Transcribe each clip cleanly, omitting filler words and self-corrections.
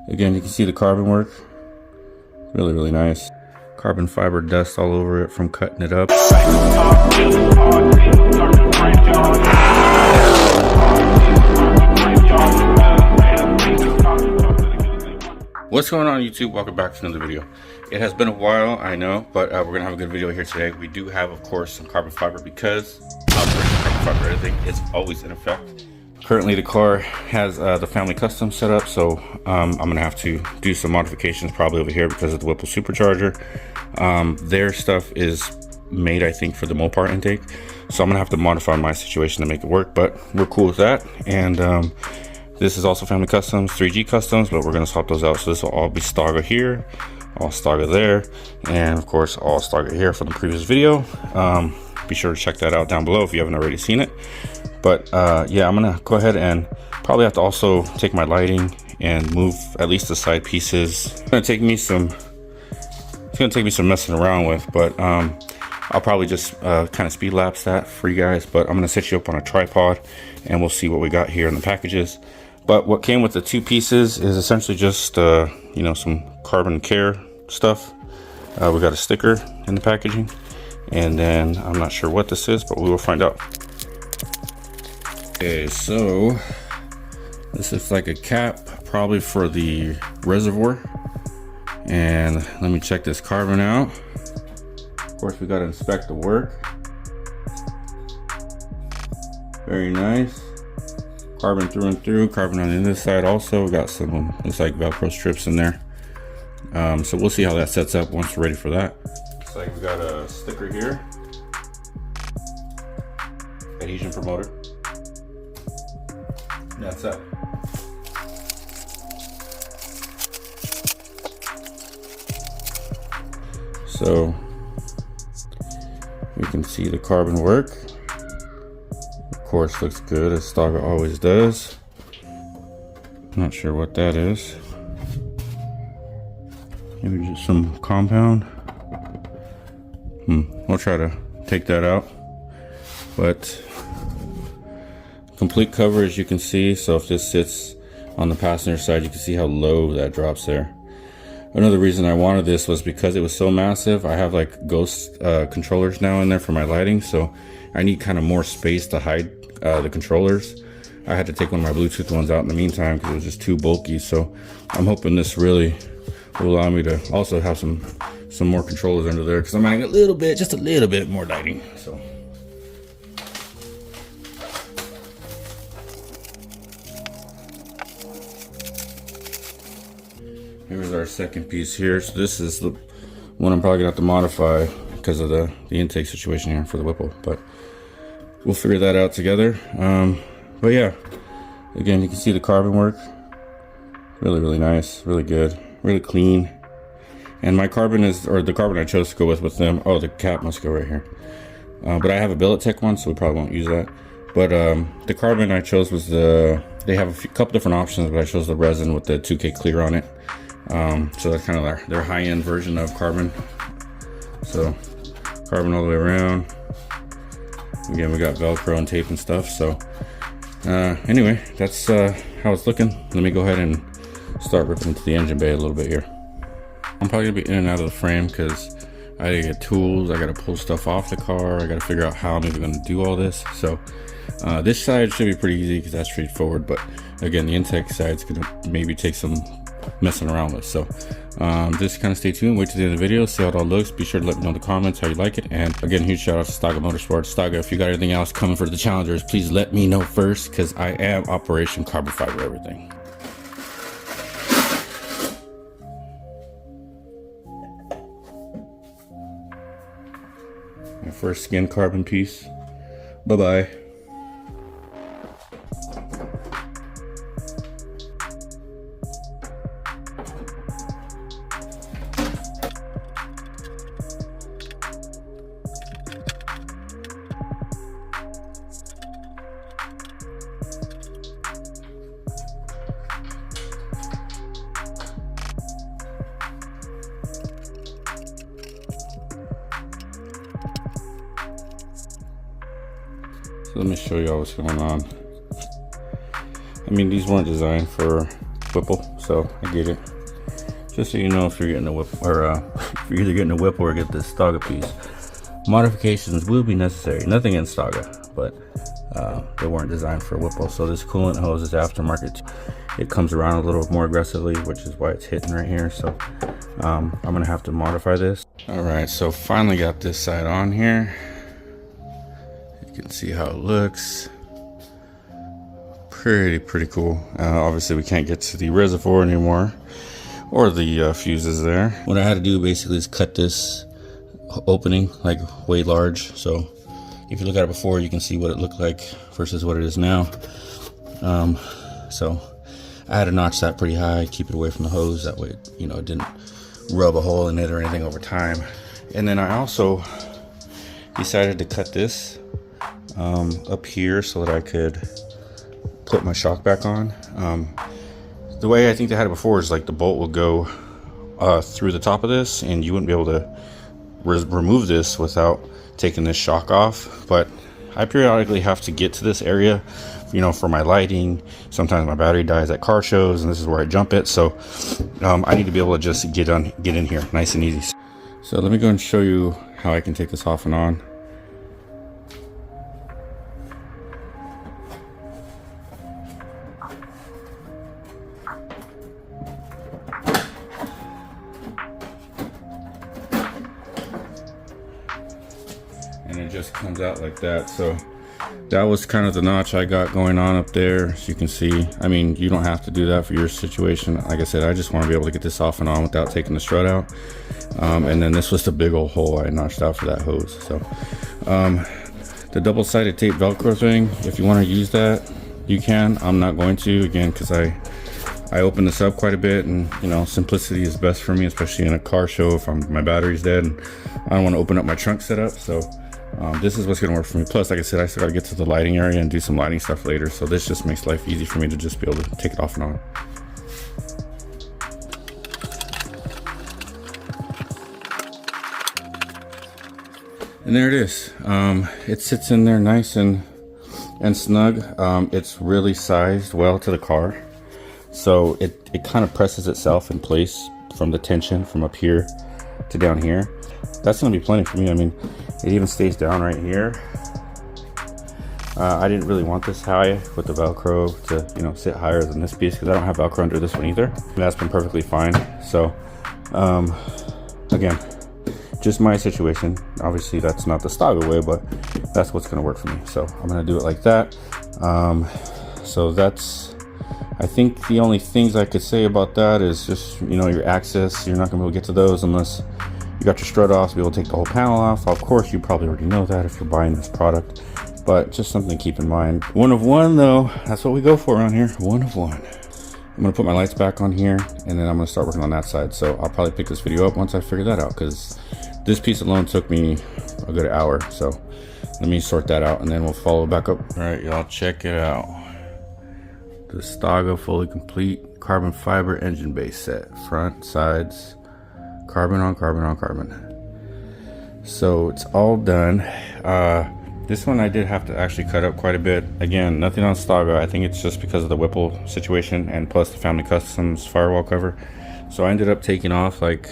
Again, you can see the carbon work. Really nice. Carbon fiber dust all over it from cutting it up. What's going on, YouTube? Welcome back to another video. It has been a while, I know, but we're gonna have a good video here today. We do have, of course, some carbon fiber because Operation Carbon Fiber everything is always in effect. Currently the car has the family custom set up, so I'm gonna have to do some modifications probably over here because of the Whipple supercharger. Their stuff is made, I think, for the Mopar intake, so I'm gonna have to modify my situation to make it work, but we're cool with that. And this is also family customs, 3G customs, but we're gonna swap those out. So this will all be Staga here, all Staga there, and of course all Staga here from the previous video. Be sure to check that out down below if you haven't already seen it. But yeah, I'm gonna go ahead and probably have to also take my lighting and move at least the side pieces. It's gonna take me some messing around with, but I'll probably just kind of speed lapse that for you guys. But I'm gonna set you up on a tripod and we'll see what we got here in the packages. But what came with the two pieces is essentially just you know, some carbon care stuff. We got a sticker in the packaging, and then I'm not sure what this is, but we will find out. Okay, so this is like a cap, probably for the reservoir. And let me check this carbon out. Of course, we got to inspect the work. Very nice. Carbon through and through, carbon on the other side also. We got some, looks like Velcro strips in there. So we'll see how that sets up once we're ready for that. Looks like we got a sticker here. Adhesion promoter. That's it. So we can see the carbon work. Of course, looks good as Staga always does. Not sure what that is. Maybe just some compound. We'll try to take that out. But complete cover, as you can see. So if this sits on the passenger side, you can see how low that drops there. Another reason I wanted this was because it was so massive. I have like ghost controllers now in there for my lighting, so I need kind of more space to hide the controllers. I had to take one of my Bluetooth ones out in the meantime because it was just too bulky. So I'm hoping this really will allow me to also have some more controllers under there, because I'm adding a little bit, just a little bit more lighting. So here's our second piece here. So this is the one I'm probably gonna have to modify because of the intake situation here for the Whipple, but we'll figure that out together. But yeah, again, you can see the carbon work. Really nice, really good, really clean. And my carbon is, or the carbon I chose to go with them. Oh, the cap must go right here. But I have a Billet Tech one, so we probably won't use that. But the carbon I chose was they have a couple different options, but I chose the resin with the 2K clear on it. So that's kind of their high-end version of carbon. So carbon all the way around. Again, we got Velcro and tape and stuff. So anyway, that's how it's looking. Let me go ahead and start ripping into the engine bay a little bit here. I'm probably gonna be in and out of the frame because I gotta get tools, I gotta pull stuff off the car, I gotta figure out how I'm even gonna do all this. So this side should be pretty easy because that's straightforward, but again, the intake side's gonna maybe take some messing around with. So just kind of stay tuned, wait to the end of the video, see how it all looks. Be sure to let me know in the comments how you like it. And again, huge shout out to Staga Motorsports. Staga, if you got anything else coming for the challengers, please let me know first, because I am Operation Carbon Fiber everything. My first skin carbon piece. Bye-bye. So let me show y'all what's going on. I mean, these weren't designed for Whipple, so I get it. Just so you know, if you're getting a whip, or if you're either getting a whip or get this Staga piece, modifications will be necessary. Nothing in Staga, but they weren't designed for a Whipple. So this coolant hose is aftermarket. It comes around a little more aggressively, which is why it's hitting right here. So I'm gonna have to modify this. All right, so finally got this side on here. You can see how it looks. Pretty cool. Obviously we can't get to the reservoir anymore, or the fuses there. What I had to do basically is cut this opening like way large. So if you look at it before, you can see what it looked like versus what it is now. So I had to notch that pretty high, keep it away from the hose. That way, you know, it didn't rub a hole in it or anything over time. And then I also decided to cut this up here so that I could put my shock back on. The way I think they had it before is like the bolt would go through the top of this, and you wouldn't be able to remove this without taking this shock off. But I periodically have to get to this area, you know, for my lighting. Sometimes my battery dies at car shows, and this is where I jump it. So I need to be able to just get in here nice and easy. So let me go and show you how I can take this off and on. And it just comes out like that. So that was kind of the notch I got going on up there, as you can see. I mean, you don't have to do that for your situation. Like I said, I just want to be able to get this off and on without taking the strut out. And then this was the big old hole I notched out for that hose. So the double-sided tape Velcro thing, if you want to use that, you can. I'm not going to, again, because I open this up quite a bit, and you know, simplicity is best for me, especially in a car show if my battery's dead and I don't want to open up my trunk setup. So this is what's going to work for me. Plus, like I said, I still got to get to the lighting area and do some lighting stuff later. So this just makes life easy for me to just be able to take it off and on. And there it is. It sits in there nice and snug. It's really sized well to the car. So it kind of presses itself in place from the tension from up here to down here. That's going to be plenty for me. I mean, it even stays down right here. I didn't really want this high with the Velcro to, you know, sit higher than this piece, because I don't have Velcro under this one either. And that's been perfectly fine. So again, just my situation. Obviously that's not the Staga way, but that's what's going to work for me. So I'm going to do it like that. So that's, I think the only things I could say about that is just, you know, your access. You're not going to be able to get to those unless you got your strut off to be able to take the whole panel off. Of course, you probably already know that if you're buying this product, but just something to keep in mind. One of one though, that's what we go for around here. One of one. I'm gonna put my lights back on here, and then I'm gonna start working on that side. So I'll probably pick this video up once I figure that out, because this piece alone took me a good hour. So let me sort that out, and then we'll follow back up. All right, y'all, check it out. The Staga fully complete carbon fiber engine base set. Front, sides, carbon on carbon on carbon. So it's all done. This one I did have to actually cut up quite a bit. Again, nothing on Staga. I think it's just because of the Whipple situation, and plus the Family Customs firewall cover. So I ended up taking off like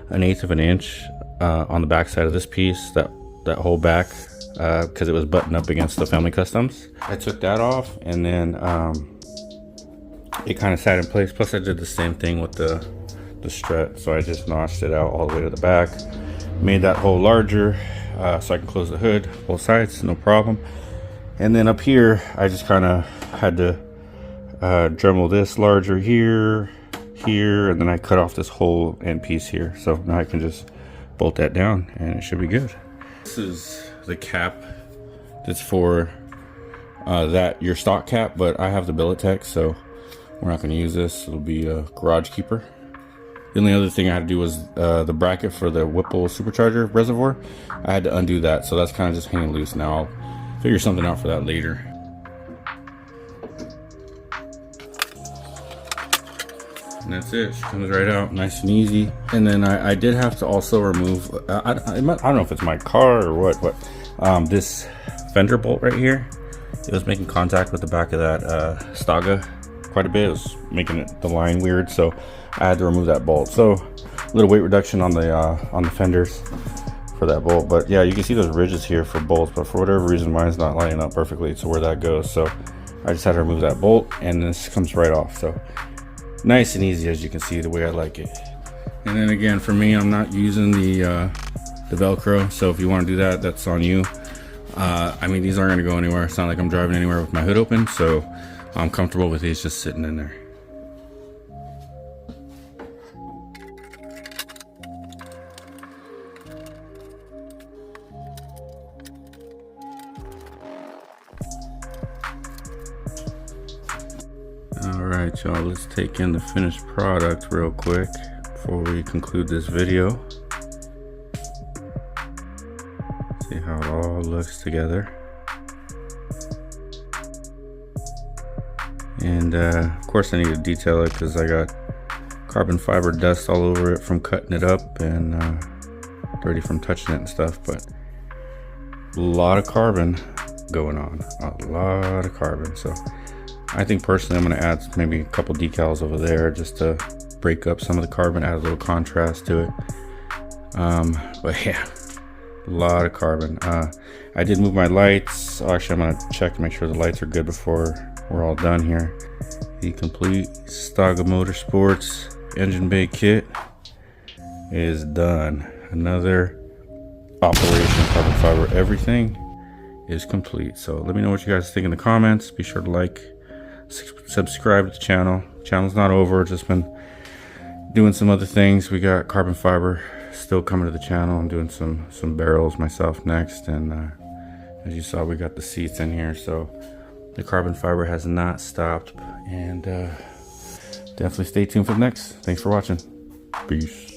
1/8 of an inch on the back side of this piece, that whole back, because it was buttoned up against the Family Customs. I took that off, and then it kind of sat in place. Plus I did the same thing with the strut. So I just notched it out all the way to the back, made that hole larger so I can close the hood both sides, no problem. And then up here I just kind of had to Dremel this larger here, and then I cut off this whole end piece here. So now I can just bolt that down and it should be good. This is the cap that's for your stock cap, but I have the billet tech, so we're not going to use this. It'll be a garage keeper. The only other thing I had to do was the bracket for the Whipple supercharger reservoir. I had to undo that, so that's kind of just hanging loose now. I'll figure something out for that later. And that's it. She comes right out nice and easy. And then I did have to also remove, I don't know if it's my car or what, but this fender bolt right here, it was making contact with the back of that Staga quite a bit. It was making the line weird, so I had to remove that bolt. So a little weight reduction on the fenders for that bolt. But yeah, you can see those ridges here for bolts, but for whatever reason mine's not lining up perfectly to where that goes. So I just had to remove that bolt, and this comes right off. So nice and easy, as you can see, the way I like it. And then again, for me, I'm not using the Velcro, so if you want to do that, that's on you. I mean, these aren't going to go anywhere. It's not like I'm driving anywhere with my hood open, so I'm comfortable with these just sitting in there. Alright, y'all, let's take in the finished product real quick before we conclude this video. See how it all looks together. And of course I need to detail it because I got carbon fiber dust all over it from cutting it up, and dirty from touching it and stuff. But a lot of carbon going on, a lot of carbon. So I think personally I'm going to add maybe a couple decals over there just to break up some of the carbon, add a little contrast to it. But yeah, a lot of carbon. I did move my lights. Actually, I'm going to check to make sure the lights are good before we're all done here. The complete Staga Motorsports engine bay kit is done. Another operation carbon fiber. Everything is complete. So let me know what you guys think in the comments. Be sure to like, subscribe to the channel. Channel's not over, just been doing some other things. We got carbon fiber still coming to the channel. I'm doing some barrels myself next, and as you saw, we got the seats in here, so the carbon fiber has not stopped. And definitely stay tuned for the next. Thanks for watching. Peace.